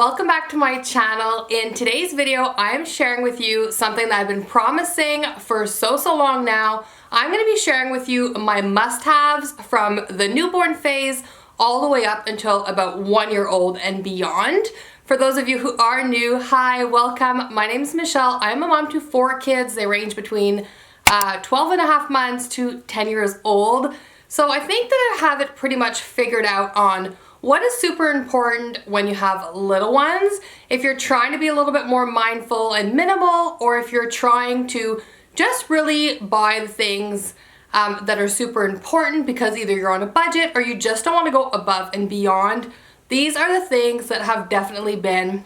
welcome back to my channel. In today's video, I am sharing with you something that I've been promising for so long now. I'm going to be sharing with you my must-haves from the newborn phase all the way up until about 1 year old and beyond. For those of you who are new, hi, welcome. My name is Michelle. I'm a mom to 4 kids. They range between 12 and a half months to 10 years old. So I think that I have it pretty much figured out on what is super important when you have little ones, if you're trying to be a little bit more mindful and minimal, or if you're trying to just really buy the things that are super important because either you're on a budget or you just don't want to go above and beyond. These are the things that have definitely been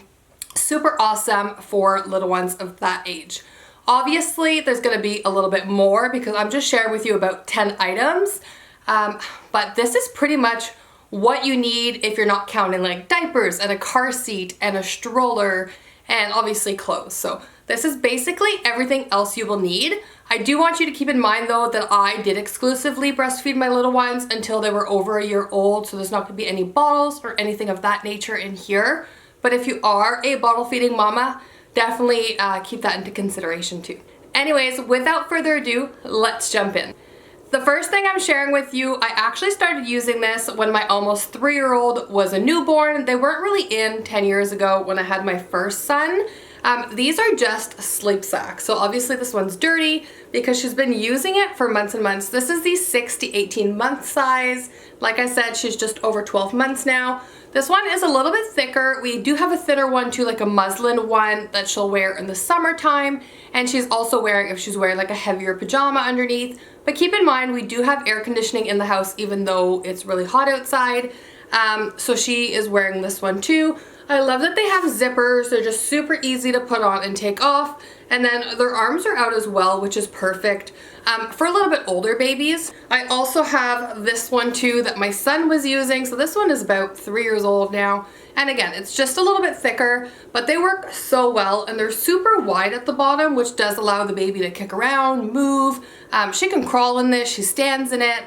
super awesome for little ones of that age. Obviously, there's going to be a little bit more because I'm just sharing with you about 10 items, but this is pretty much what you need if you're not counting like diapers and a car seat and a stroller and obviously clothes. So this is basically everything else you will need. I do want you to keep in mind though that I did exclusively breastfeed my little ones until they were over 1 year old, so there's not going to be any bottles or anything of that nature in here. But if you are a bottle feeding mama, definitely keep that into consideration too. Anyways, without further ado, let's jump in. The first thing I'm sharing with you, I actually started using this when my almost 3-year-old was a newborn. They weren't really in 10 years ago when I had my first son. These are just sleep sacks. So obviously this one's dirty because she's been using it for months and months. This is the 6 to 18 month size. Like I said, she's just over 12 months now. This one is a little bit thicker. We do have a thinner one too, like a muslin one that she'll wear in the summertime. And she's also wearing, if she's wearing like a heavier pajama underneath. But keep in mind, we do have air conditioning in the house even though it's really hot outside. So she is wearing this one too. I love that they have zippers. They're just super easy to put on and take off. And then their arms are out as well, which is perfect for a little bit older babies. I also have this one too that my son was using. So this one is about 3 years old now. And again, it's just a little bit thicker, but they work so well and they're super wide at the bottom, which does allow the baby to kick around, move. She can crawl in this, she stands in it.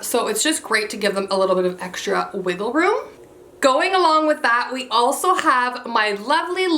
So it's just great to give them a little bit of extra wiggle room. Going along with that, we also have my lovely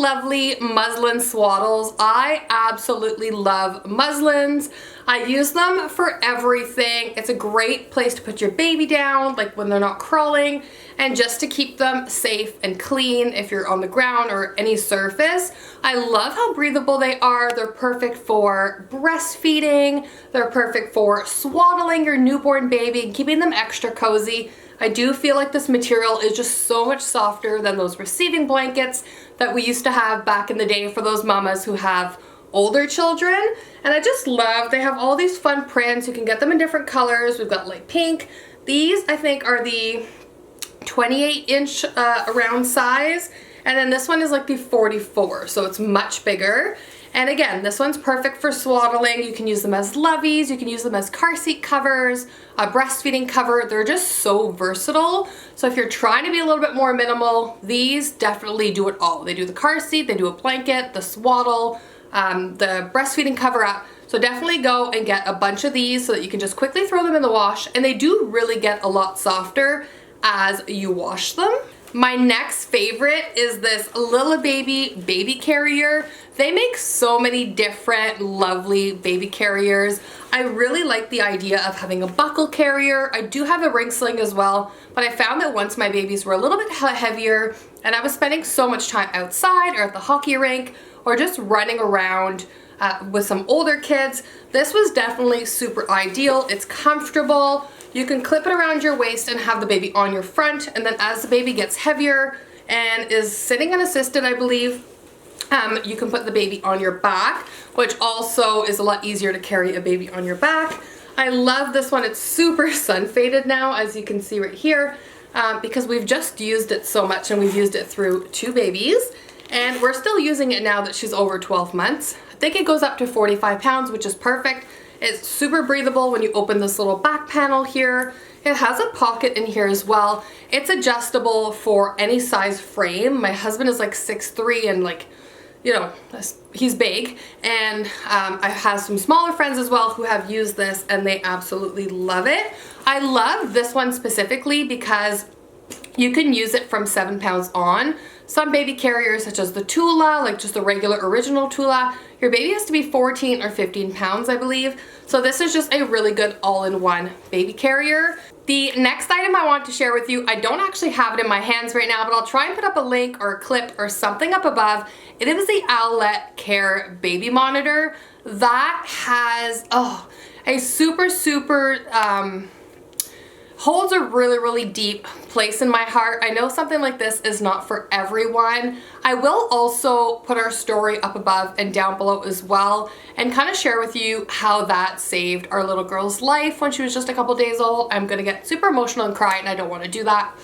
muslin swaddles. I absolutely love muslins. I use them for everything. It's a great place to put your baby down, like when they're not crawling, and just to keep them safe and clean if you're on the ground or any surface. I love how breathable they are. They're perfect for breastfeeding. They're perfect for swaddling your newborn baby and keeping them extra cozy. I do feel like this material is just so much softer than those receiving blankets that we used to have back in the day for those mamas who have older children. And I just love, they have all these fun prints. You can get them in different colors. We've got light pink. These I think are the 28-inch around size. And then this one is like the 44, so it's much bigger. And again, this one's perfect for swaddling. You can use them as loveys, you can use them as car seat covers, a breastfeeding cover. They're just so versatile. So if you're trying to be a little bit more minimal, these definitely do it all. They do the car seat, they do a blanket, the swaddle, the breastfeeding cover up. So definitely go and get a bunch of these so that you can just quickly throw them in the wash. And they do really get a lot softer as you wash them. My next favorite is this Lillababy baby carrier. They make so many different lovely baby carriers. I really like the idea of having a buckle carrier. I do have a ring sling as well, but I found that once my babies were a little bit heavier and I was spending so much time outside or at the hockey rink or just running around with some older kids, this was definitely super ideal. It's comfortable. You can clip it around your waist and have the baby on your front, and then as the baby gets heavier and is sitting unassisted, I believe, you can put the baby on your back, which also is a lot easier to carry a baby on your back. I love this one. It's super sun faded now, as you can see right here, because we've just used it so much and we've used it through 2 babies, and we're still using it now that she's over 12 months. I think it goes up to 45 pounds, which is perfect. It's super breathable when you open this little back panel here. It has a pocket in here as well. It's adjustable for any size frame. My husband is like 6'3" and like, you know, he's big. And I have some smaller friends as well who have used this and they absolutely love it. I love this one specifically because you can use it from 7 pounds on. some baby carriers, such as the Tula, like just the regular original Tula, your baby has to be 14 or 15 pounds, I believe. So this is just a really good all-in-one baby carrier. The next item I want to share with you, I don't actually have it in my hands right now, but I'll try and put up a link or a clip or something up above. It is the Owlet Care baby monitor that has a super holds a really deep place in my heart. I know something like this is not for everyone. I will also put our story up above and down below as well and kind of share with you how that saved our little girl's life when she was just a couple days old. I'm gonna get super emotional and cry, and I don't want to do that.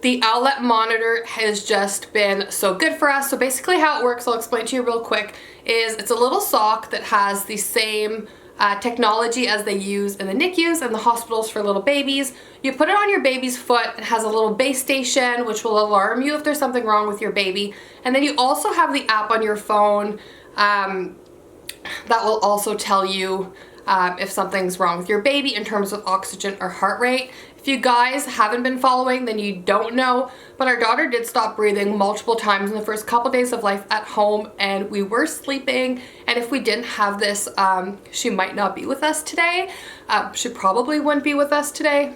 The Owlet monitor has just been so good for us. So basically how it works, I'll explain to you real quick, is it's a little sock that has the same technology as they use in the NICUs and the hospitals for little babies. You put it on your baby's foot. It has a little base station which will alarm you if there's something wrong with your baby. And then you also have the app on your phone that will also tell you if something's wrong with your baby in terms of oxygen or heart rate. If you guys haven't been following, then you don't know, but our daughter did stop breathing multiple times in the first couple days of life at home, and we were sleeping, and if we didn't have this, she might not be with us today. She probably wouldn't be with us today.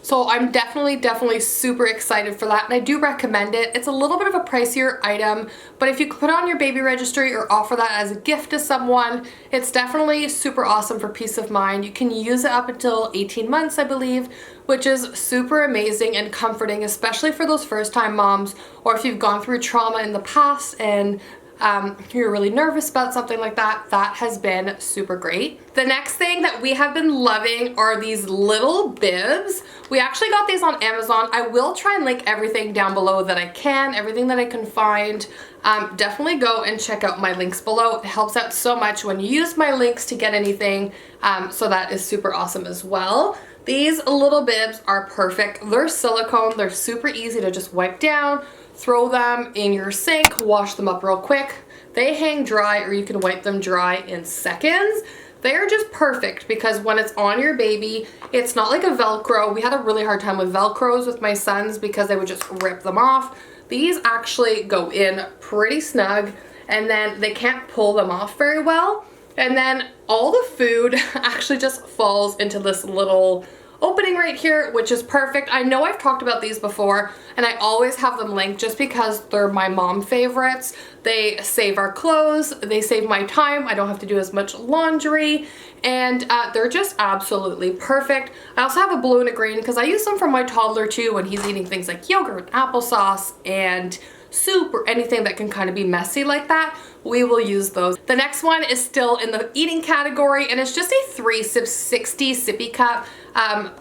So I'm definitely super excited for that, and I do recommend it. It's a little bit of a pricier item, but if you could put it on your baby registry or offer that as a gift to someone, it's definitely super awesome for peace of mind. You can use it up until 18 months, I believe, which is super amazing and comforting, especially for those first-time moms, or if you've gone through trauma in the past and you're really nervous about something like that, that has been super great. The next thing that we have been loving are these little bibs. We actually got these on Amazon. I will try and link everything down below that I can, everything that I can find. Definitely go and check out my links below. It helps out so much when you use my links to get anything, so that is super awesome as well. These little bibs are perfect. They're silicone. They're super easy to just wipe down, throw them in your sink, wash them up real quick. They hang dry, or you can wipe them dry in seconds. They're just perfect because when it's on your baby, it's not like a Velcro. We had a really hard time with Velcros with my sons because they would just rip them off. These actually go in pretty snug, and then they can't pull them off very well. And then all the food actually just falls into this little opening right here, which is perfect. I know I've talked about these before, and I always have them linked just because they're my mom favorites. They save our clothes, they save my time, I don't have to do as much laundry, and they're just absolutely perfect. I also have a blue and a green because I use them for my toddler too when he's eating things like yogurt, applesauce, and soup, or anything that can kind of be messy like that. We will use those. The next one is still in the eating category, and it's just a 360 sippy cup.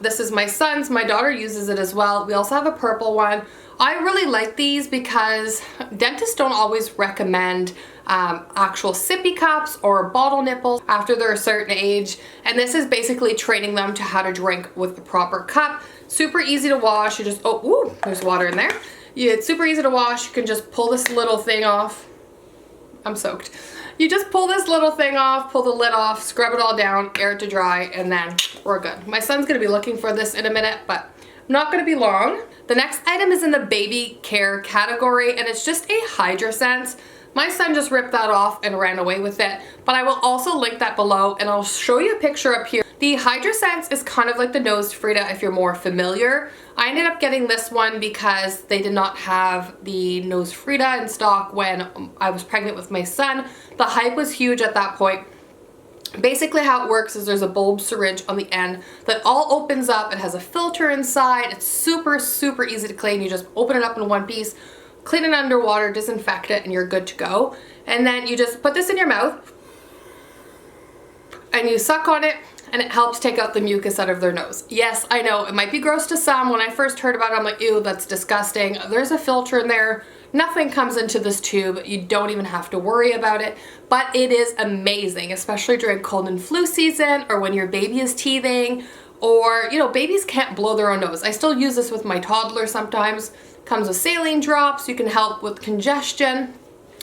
This is my son's. My daughter uses it as well. We also have a purple one. I really like these because dentists don't always recommend actual sippy cups or bottle nipples after they're a certain age, and this is basically training them to how to drink with the proper cup. Super easy to wash. You just, oh, ooh, there's water in there. Yeah, it's super easy to wash. You can just pull this little thing off. I'm soaked. You just pull this little thing off, pull the lid off, scrub it all down, air it to dry, and then we're good. My son's gonna be looking for this in a minute, but not gonna be long. The next item is in the baby care category, and it's just a HydraSense. My son just ripped that off and ran away with it, but I will also link that below, and I'll show you a picture up here. The HydraSense is kind of like the Nose Frida if you're more familiar. I ended up getting this one because they did not have the Nose Frida in stock when I was pregnant with my son. The hype was huge at that point. Basically how it works is there's a bulb syringe on the end that all opens up. It has a filter inside. It's super easy to clean. You just open it up in one piece, clean it underwater, disinfect it, and you're good to go. And then you just put this in your mouth and you suck on it, and it helps take out the mucus out of their nose. Yes, I know, it might be gross to some. When I first heard about it, I'm like, ew, that's disgusting. There's a filter in there. Nothing comes into this tube. You don't even have to worry about it, but it is amazing, especially during cold and flu season, or when your baby is teething, or, you know, babies can't blow their own nose. I still use this with my toddler sometimes. Comes with saline drops. You can help with congestion.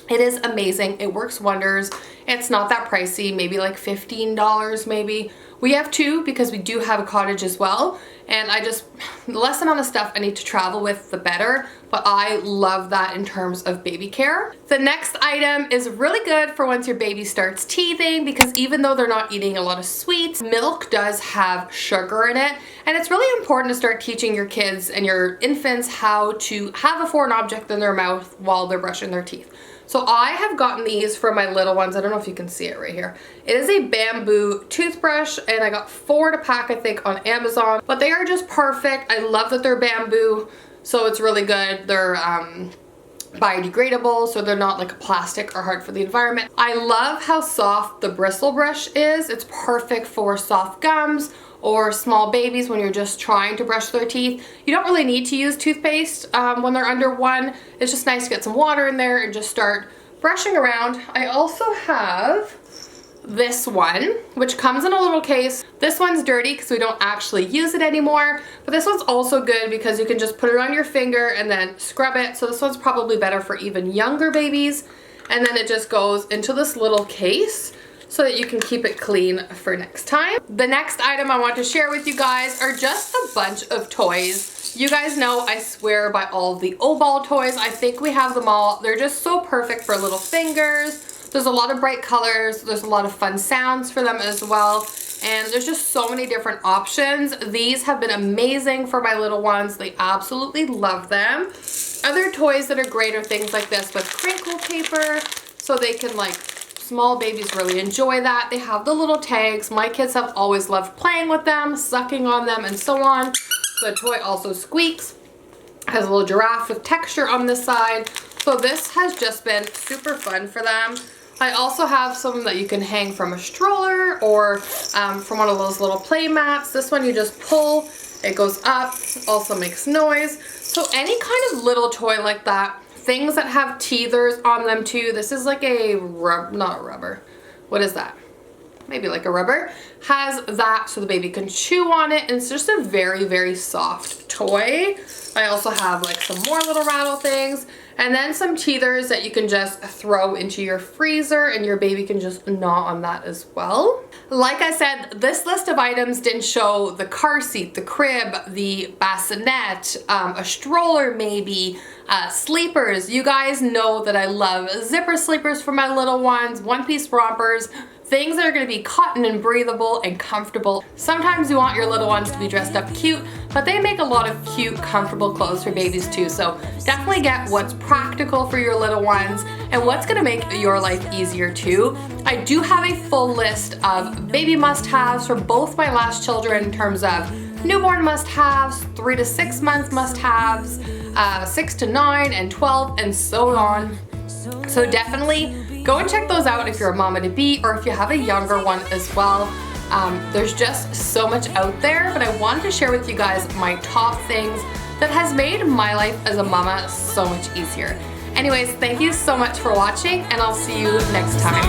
It is amazing. It works wonders. It's not that pricey, maybe like $15 maybe. We have two because we do have a cottage as well. And the less amount of stuff I need to travel with, the better. But I love that in terms of baby care. The next item is really good for once your baby starts teething, because even though they're not eating a lot of sweets, milk does have sugar in it. And it's really important to start teaching your kids and your infants how to have a foreign object in their mouth while they're brushing their teeth. So I have gotten these for my little ones. I don't know if you can see it right here. It is a bamboo toothbrush, and I got 4 in a pack, I think, on Amazon. But they are just perfect. I love that they're bamboo, so it's really good. They're biodegradable, so they're not like a plastic or hard for the environment. I love how soft the bristle brush is. It's perfect for soft gums or small babies when you're just trying to brush their teeth. You don't really need to use toothpaste when they're under 1. It's just nice to get some water in there and just start brushing around. I also have this one, which comes in a little case. This one's dirty because we don't actually use it anymore, but this one's also good because you can just put it on your finger and then scrub it. So this one's probably better for even younger babies. And then it just goes into this little case so that you can keep it clean for next time. The next item I want to share with you guys are just a bunch of toys. You guys know I swear by all of the O-Ball toys. I think we have them all. They're just so perfect for little fingers. There's a lot of bright colors. There's a lot of fun sounds for them as well. And there's just so many different options. These have been amazing for my little ones. They absolutely love them. Other toys that are great are things like this with crinkle paper, so they can, like, small babies really enjoy that. They have the little tags. My kids have always loved playing with them, sucking on them, and so on. The toy also squeaks. Has a little giraffe with texture on this side. So this has just been super fun for them. I also have some that you can hang from a stroller or from one of those little play mats. This one you just pull, it goes up, also makes noise. So any kind of little toy like that. Things that have teethers on them too. This is like a not a rubber. What is that? Maybe like a rubber. Has that so the baby can chew on it, and it's just a very, very soft toy. I also have like some more little rattle things, and then some teethers that you can just throw into your freezer and your baby can just gnaw on that as well. Like I said, this list of items didn't show the car seat, the crib, the bassinet, a stroller maybe, sleepers. You guys know that I love zipper sleepers for my little ones, one-piece rompers, things that are going to be cotton and breathable and comfortable. Sometimes you want your little ones to be dressed up cute, but they make a lot of cute, comfortable clothes for babies too. So definitely get what's practical for your little ones and what's going to make your life easier too. I do have a full list of baby must-haves for both my last children in terms of newborn must-haves, 3 to 6 month must-haves, 6 to 9 and 12, and so on. So definitely go and check those out if you're a mama to be or if you have a younger one as well. There's just so much out there, but I wanted to share with you guys my top things that has made my life as a mama so much easier. Anyways, thank you so much for watching, and I'll see you next time.